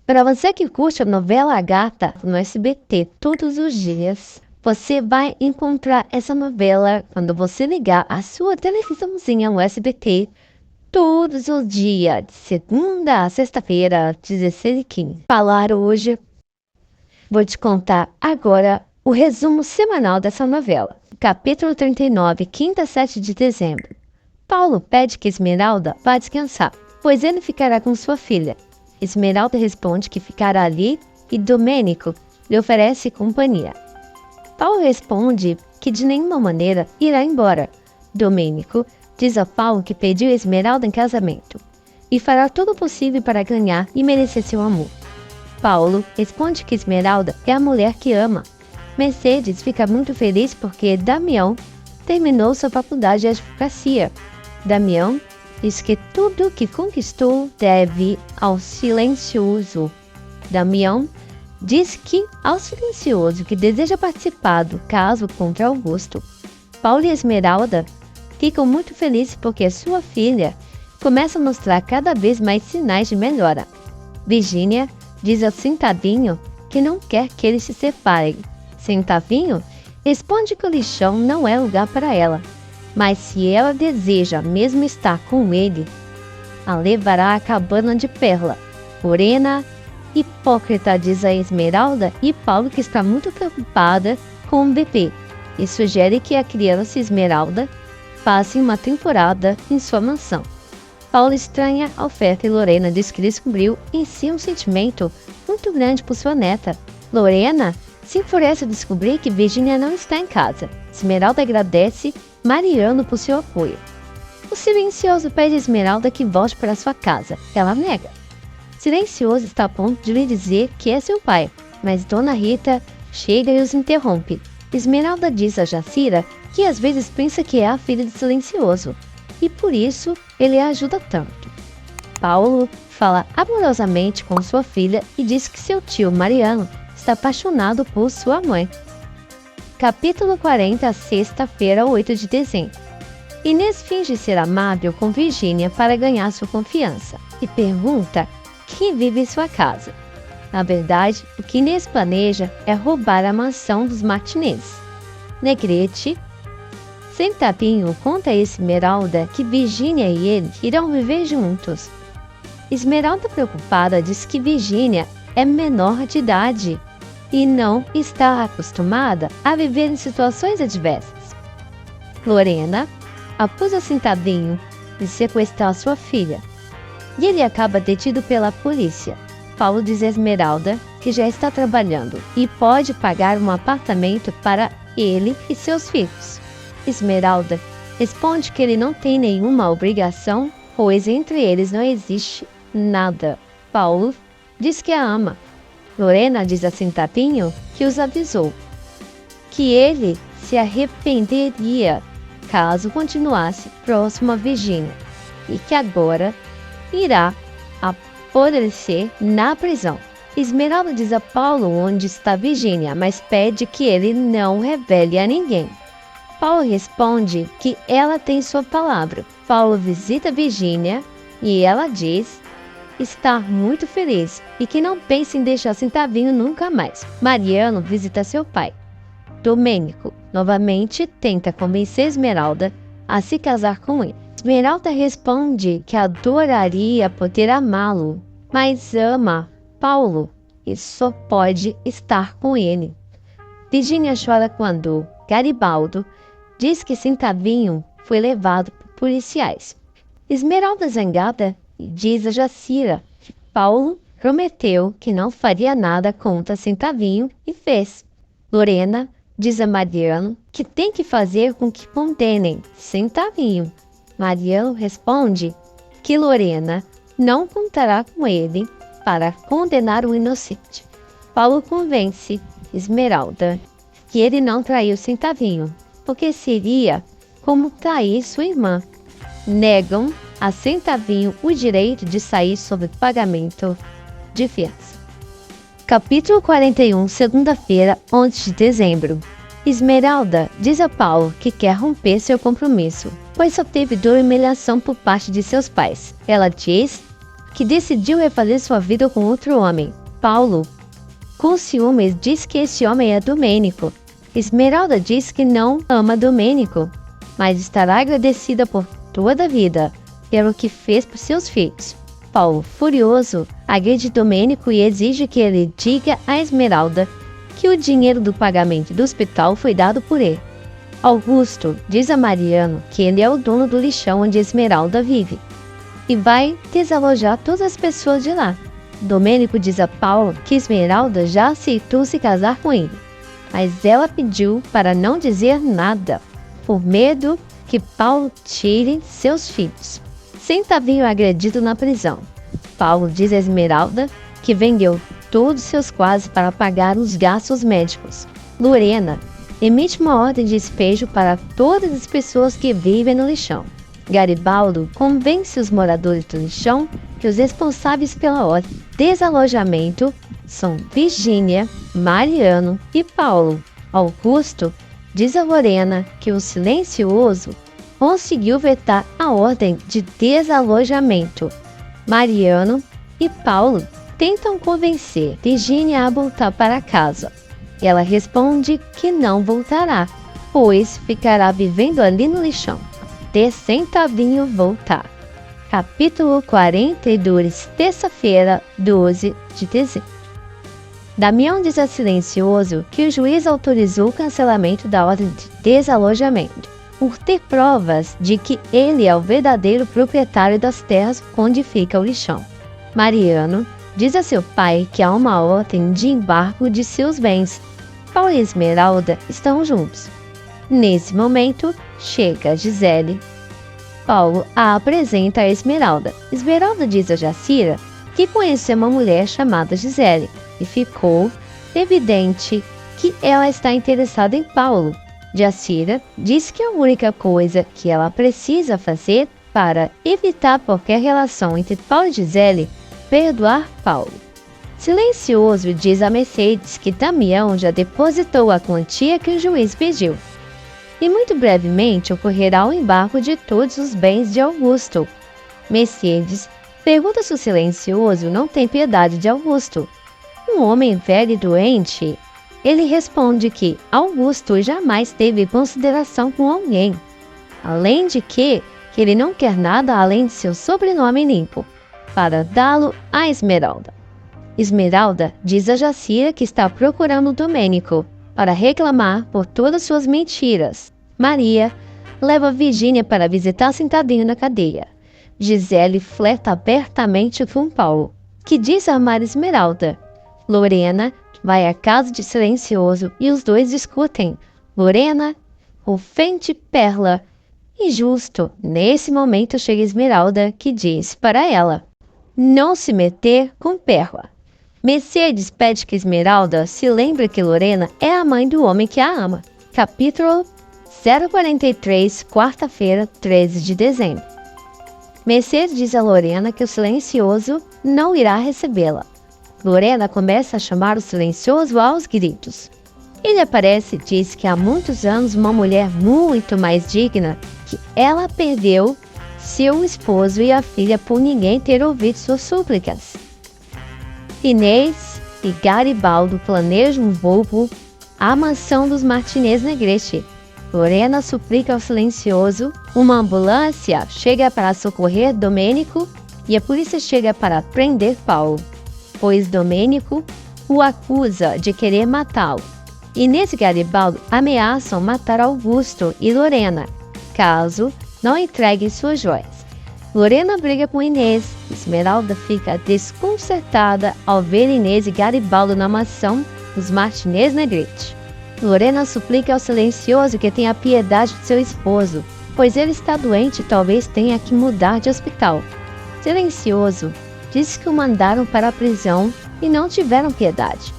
Para você que curte a novela Gata no SBT todos os dias, você vai encontrar essa novela quando você ligar a sua televisãozinha no SBT todos os dias, de segunda a sexta-feira, 16h15. Falar hoje, vou te contar agora o resumo semanal dessa novela. Capítulo 39, quinta a 7 de dezembro. Paulo pede que Esmeralda vá descansar, pois ele ficará com sua filha. Esmeralda responde que ficará ali e Domênico lhe oferece companhia. Paulo responde que de nenhuma maneira irá embora. Domênico diz a Paulo que pediu Esmeralda em casamento e fará tudo o possível para ganhar e merecer seu amor. Paulo responde que Esmeralda é a mulher que ama. Mercedes fica muito feliz porque Damião terminou sua faculdade de advocacia. Damião diz que tudo que conquistou deve ao silencioso. Damião diz que ao silencioso que deseja participar do caso contra Augusto. Paulo e Esmeralda ficam muito felizes porque sua filha começa a mostrar cada vez mais sinais de melhora. Virgínia diz ao Centavinho que não quer que eles se separem. Centavinho responde que o lixão não é lugar para ela, mas se ela deseja mesmo estar com ele, a levará à cabana de Perla. Lorena, hipócrita, diz a Esmeralda e Paulo que está muito preocupada com o bebê e sugere que a criança Esmeralda passe uma temporada em sua mansão. Paulo estranha a oferta e Lorena diz que descobriu em si um sentimento muito grande por sua neta. Lorena se enfurece ao descobrir que Virgínia não está em casa. Esmeralda agradece Mariano por seu apoio. O silencioso pede a Esmeralda que volte para sua casa. Ela nega. Silencioso está a ponto de lhe dizer que é seu pai, mas Dona Rita chega e os interrompe. Esmeralda diz a Jacira que às vezes pensa que é a filha de Silencioso, e por isso ele a ajuda tanto. Paulo fala amorosamente com sua filha e diz que seu tio Mariano está apaixonado por sua mãe. Capítulo 40, sexta-feira, 8 de dezembro. Inês finge ser amável com Virgínia para ganhar sua confiança e pergunta quem vive em sua casa. Na verdade, o que Inês planeja é roubar a mansão dos Martinez. Negrete, Centavinho conta a Esmeralda que Virgínia e ele irão viver juntos. Esmeralda, preocupada, diz que Virgínia é menor de idade e não está acostumada a viver em situações adversas. Lorena acusa Centavinho de sequestrar sua filha e ele acaba detido pela polícia. Paulo diz a Esmeralda que já está trabalhando e pode pagar um apartamento para ele e seus filhos. Esmeralda responde que ele não tem nenhuma obrigação, pois entre eles não existe nada. Paulo diz que a ama. Lorena diz a Centavinho que os avisou que ele se arrependeria caso continuasse próximo a Virgínia e que agora irá apodrecer na prisão. Esmeralda diz a Paulo onde está Virgínia, mas pede que ele não revele a ninguém. Paulo responde que ela tem sua palavra. Paulo visita Virgínia e ela diz estar muito feliz e que não pensa em deixar Centavinho nunca mais. Mariano visita seu pai. Domênico novamente tenta convencer Esmeralda a se casar com ele. Esmeralda responde que adoraria poder amá-lo, mas ama Paulo e só pode estar com ele. Virgínia chora quando Garibaldo diz que Centavinho foi levado por policiais. Esmeralda, zangada, diz a Jacira que Paulo prometeu que não faria nada contra Centavinho e fez. Lorena diz a Mariano que tem que fazer com que condenem Centavinho. Mariano responde que Lorena não contará com ele para condenar o inocente. Paulo convence Esmeralda que ele não traiu Centavinho, porque seria como trair sua irmã. Negam a Centavinho o direito de sair sob pagamento de fiança. Capítulo 41, segunda-feira, 11 de dezembro. Esmeralda diz a Paulo que quer romper seu compromisso, pois só teve dor e humilhação por parte de seus pais. Ela diz que decidiu refazer sua vida com outro homem, Paulo. Com ciúmes, diz que esse homem é Domênico. Esmeralda diz que não ama Domênico, mas estará agradecida por toda a vida pelo que fez por seus filhos. Paulo, furioso, agride Domênico e exige que ele diga a Esmeralda que o dinheiro do pagamento do hospital foi dado por ele. Augusto diz a Mariano que ele é o dono do lixão onde Esmeralda vive e vai desalojar todas as pessoas de lá. Domênico diz a Paulo que Esmeralda já aceitou se casar com ele, mas ela pediu para não dizer nada, por medo que Paulo tire seus filhos. Centavinho é agredido na prisão. Paulo diz a Esmeralda que vendeu todos seus quadros para pagar os gastos médicos. Lorena emite uma ordem de despejo para todas as pessoas que vivem no lixão. Garibaldo convence os moradores do lixão que os responsáveis pela ordem de desalojamento são Virgínia, Mariano e Paulo. Augusto diz a Lorena que o silencioso conseguiu vetar a ordem de desalojamento. Mariano e Paulo tentam convencer Virgínia a voltar para casa. Ela responde que não voltará, pois ficará vivendo ali no lixão. De Centavinho voltar. Capítulo 42, terça-feira, 12 de dezembro. Damião diz a Silencioso que o juiz autorizou o cancelamento da ordem de desalojamento, por ter provas de que ele é o verdadeiro proprietário das terras onde fica o lixão. Mariano diz a seu pai que há uma ordem de embargo de seus bens. Paulo e Esmeralda estão juntos. Nesse momento, chega Gisele. Paulo a apresenta a Esmeralda. Esmeralda diz a Jacira que conheceu uma mulher chamada Gisele e ficou evidente que ela está interessada em Paulo. Jacira diz que a única coisa que ela precisa fazer para evitar qualquer relação entre Paulo e Gisele é perdoar Paulo. Silencioso diz a Mercedes que Damião já depositou a quantia que o juiz pediu. E muito brevemente ocorrerá o embargo de todos os bens de Augusto. Mercedes pergunta se o Silencioso não tem piedade de Augusto. Um homem velho e doente. Ele responde que Augusto jamais teve consideração com alguém. Além de que ele não quer nada além de seu sobrenome limpo, para dá-lo a Esmeralda. Esmeralda diz a Jacira que está procurando Domênico para reclamar por todas suas mentiras. Maria leva Virgínia para visitar Centavinho na cadeia. Gisele flerta abertamente com Paulo, que diz amar Esmeralda. Lorena vai à casa de Silencioso e os dois discutem. Lorena ofende Perla. E justo nesse momento chega Esmeralda, que diz para ela não se meter com Perla. Mercedes pede que Esmeralda se lembre que Lorena é a mãe do homem que a ama. Capítulo 043, quarta-feira, 13 de dezembro. Mercedes diz a Lorena que o Silencioso não irá recebê-la. Lorena começa a chamar o Silencioso aos gritos. Ele aparece e diz que há muitos anos uma mulher muito mais digna que ela perdeu seu esposo e a filha por ninguém ter ouvido suas súplicas. Inês e Garibaldo planejam um voo à mansão dos Martinez Negrete. Lorena suplica ao Silencioso. Uma ambulância chega para socorrer Domênico e a polícia chega para prender Paulo, pois Domênico o acusa de querer matá-lo. Inês e Garibaldo ameaçam matar Augusto e Lorena, caso não entreguem suas joias. Lorena briga com Inês. Esmeralda fica desconcertada ao ver Inês e Garibaldo na mansão dos Martinez Negrete. Lorena suplica ao Silencioso que tenha piedade de seu esposo, pois ele está doente e talvez tenha que mudar de hospital. Silencioso diz que o mandaram para a prisão e não tiveram piedade.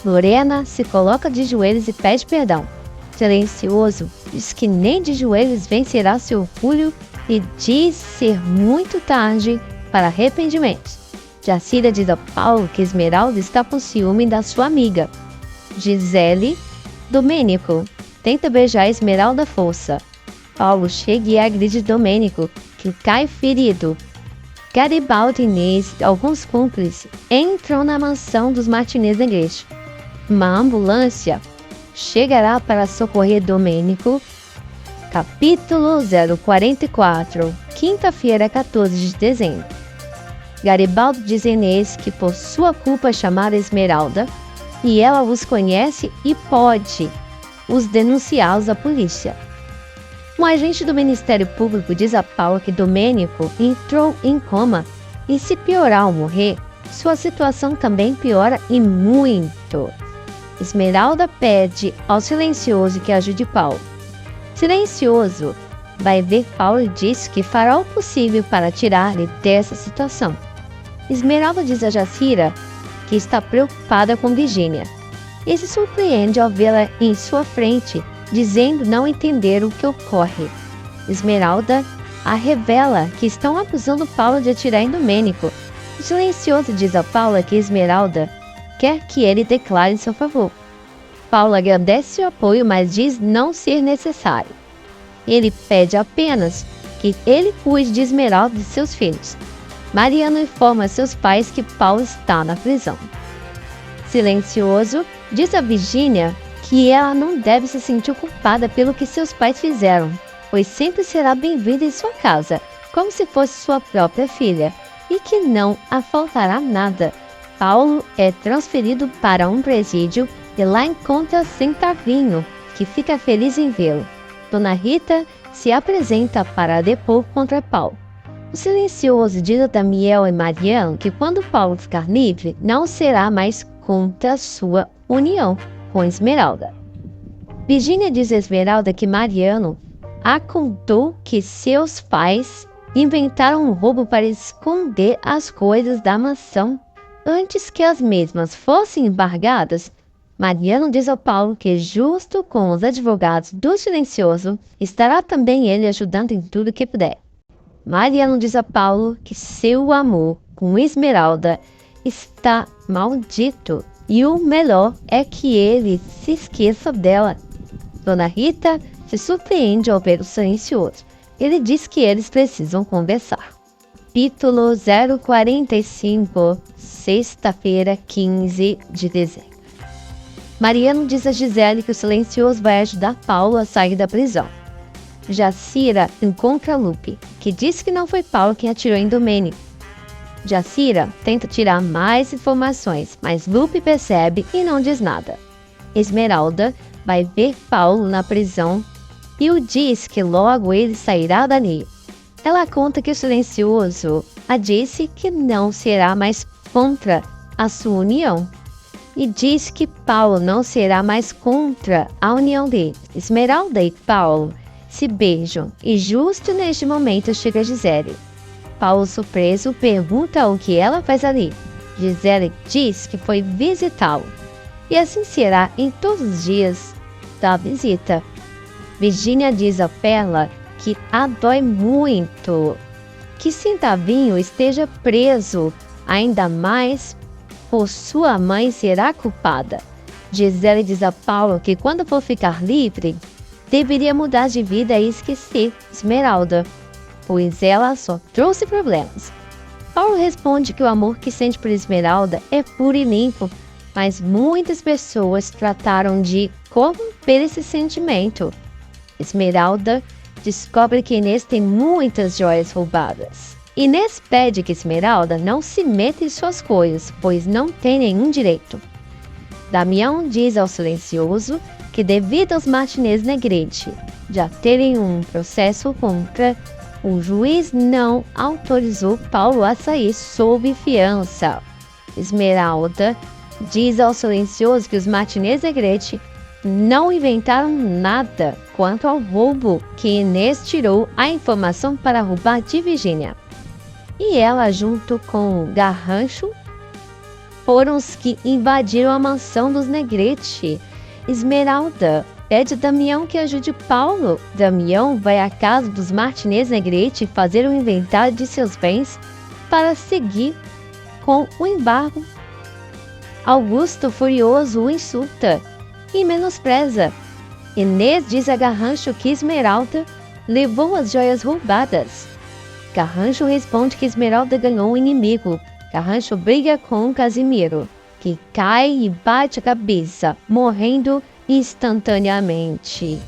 Lorena se coloca de joelhos e pede perdão. Silencioso diz que nem de joelhos vencerá seu orgulho e diz ser muito tarde para arrependimentos. Jacira diz a Paulo que Esmeralda está com ciúme da sua amiga. Gisele Domênico tenta beijar Esmeralda à força. Paulo chega e agride Domênico, que cai ferido. Garibaldi, Inês e alguns cúmplices entram na mansão dos Martinez Negrete. Uma ambulância chegará para socorrer Domênico. Capítulo 044, quinta-feira, 14 de dezembro. Garibaldi diz a Inês que por sua culpa chamaram Esmeralda e ela os conhece e pode os denunciá-los à polícia. Um agente do Ministério Público diz a Paula que Domênico entrou em coma e, se piorar ao morrer, sua situação também piora e muito. Esmeralda pede ao Silencioso que ajude Paulo. Silencioso vai ver Paulo e diz que fará o possível para tirar-lhe dessa situação. Esmeralda diz a Jacira que está preocupada com Virgínia e se surpreende ao vê-la em sua frente, dizendo não entender o que ocorre. Esmeralda a revela que estão acusando Paulo de atirar em Domênico. O Silencioso diz a Paula que Esmeralda quer que ele declare em seu favor. Paula agradece o apoio, mas diz não ser necessário. Ele pede apenas que ele cuide de Esmeralda e de seus filhos. Mariano informa seus pais que Paulo está na prisão. Silencioso diz a Virgínia que ela não deve se sentir culpada pelo que seus pais fizeram, pois sempre será bem-vinda em sua casa, como se fosse sua própria filha, e que não a faltará nada. Paulo é transferido para um presídio e lá encontra Centavinho, que fica feliz em vê-lo. Dona Rita se apresenta para depor contra Paulo. O Silencioso diz a Damião e Mariano que quando Paulo ficar livre, não será mais contra sua união com Esmeralda. Virgínia diz a Esmeralda que Mariano a contou que seus pais inventaram um roubo para esconder as coisas da mansão antes que as mesmas fossem embargadas. Mariano diz ao Paulo que, justo com os advogados do Silencioso, estará também ele ajudando em tudo que puder. Mariano diz a Paulo que seu amor com Esmeralda está maldito e o melhor é que ele se esqueça dela. Dona Rita se surpreende ao ver o Silencioso. Ele diz que eles precisam conversar. Capítulo 045, sexta-feira, 15 de dezembro. Mariano diz a Gisele que o Silencioso vai ajudar Paulo a sair da prisão. Jacira encontra Lupe, que diz que não foi Paulo quem atirou em Domênico. Jacira tenta tirar mais informações, mas Lupe percebe e não diz nada. Esmeralda vai ver Paulo na prisão e o diz que logo ele sairá dali. Ela conta que o Silencioso a disse que não será mais contra a sua união e diz que Paulo não será mais contra a união dele. Esmeralda e Paulo se beijam e justo neste momento chega Gisele. Paulo, surpreso, pergunta o que ela faz ali. Gisele diz que foi visitá-lo e assim será em todos os dias da visita. Virgínia diz a Perla que a dói muito que Centavinho esteja preso, ainda mais por sua mãe será culpada. Gisele diz a Paulo que quando for ficar livre, deveria mudar de vida e esquecer Esmeralda, pois ela só trouxe problemas. Paulo responde que o amor que sente por Esmeralda é puro e limpo, mas muitas pessoas trataram de corromper esse sentimento. Esmeralda descobre que Inês tem muitas joias roubadas. Inês pede que Esmeralda não se meta em suas coisas, pois não tem nenhum direito. Damião diz ao Silencioso que devido aos Martinez Negrete já terem um processo contra, o juiz não autorizou Paulo a sair sob fiança. Esmeralda diz ao Silencioso que os Martinez Negrete não inventaram nada quanto ao roubo que Inês tirou a informação para roubar de Virgínia. E ela, junto com Garrancho, foram os que invadiram a mansão dos Negrete. Esmeralda pede a Damião que ajude Paulo. Damião vai à casa dos Martinez Negrete fazer um inventário de seus bens para seguir com o embargo. Augusto, furioso, o insulta e menospreza. Inês diz a Garrancho que Esmeralda levou as joias roubadas. Garrancho responde que Esmeralda ganhou um inimigo. Garrancho briga com Casimiro, que cai e bate a cabeça, morrendo instantaneamente.